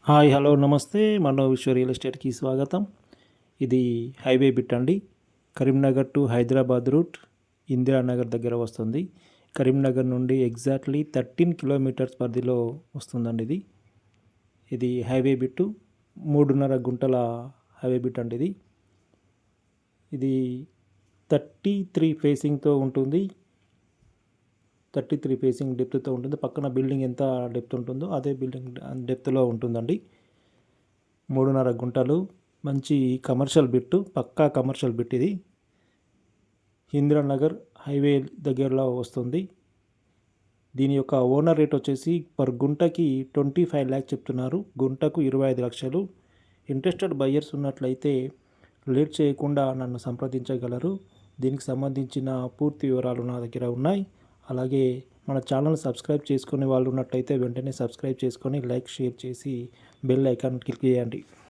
Hi hello నమస్తే మనో విశ్వ real ఎస్టేట్కి స్వాగతం. ఇది హైవే బిట్ అండి. కరీంనగర్ టు హైదరాబాద్ రూట్ ఇందిరానగర్ దగ్గర వస్తుంది. కరీంనగర్ నుండి ఎగ్జాక్ట్లీ 13 కిలోమీటర్స్ పరిధిలో వస్తుందండి. ఇది హైవే బిట్టు 3.5 గుంటల హైవే బిట్ అండి. ఇది 33 ఫేసింగ్తో ఉంటుంది. 33 ఫేసింగ్ డెప్త్తో ఉంటుంది. పక్కన బిల్డింగ్ ఎంత డెప్త్ ఉంటుందో అదే బిల్డింగ్ డెప్త్లో ఉంటుందండి. 3.5 గుంటలు మంచి కమర్షియల్ బిట్టు, పక్కా కమర్షియల్ బిట్. ఇది ఇందిరానగర్ హైవే దగ్గరలో వస్తుంది. దీని యొక్క ఓనర్ రేట్ వచ్చేసి పర్ గుంటకి 25 ల్యాక్ చెప్తున్నారు. గుంటకు 25 లక్షలు. ఇంట్రెస్టెడ్ బయ్యర్స్ ఉన్నట్లయితే లేట్ చేయకుండా నన్ను సంప్రదించగలరు. దీనికి సంబంధించిన పూర్తి వివరాలు నా దగ్గర ఉన్నాయి. అలాగే మన ఛానల్ సబ్స్క్రైబ్ చేసుకునే వాళ్ళు ఉన్నట్లయితే వెంటనే సబ్స్క్రైబ్ చేసుకొని లైక్ షేర్ చేసి బెల్ ఐకాన్ క్లిక్ చేయండి.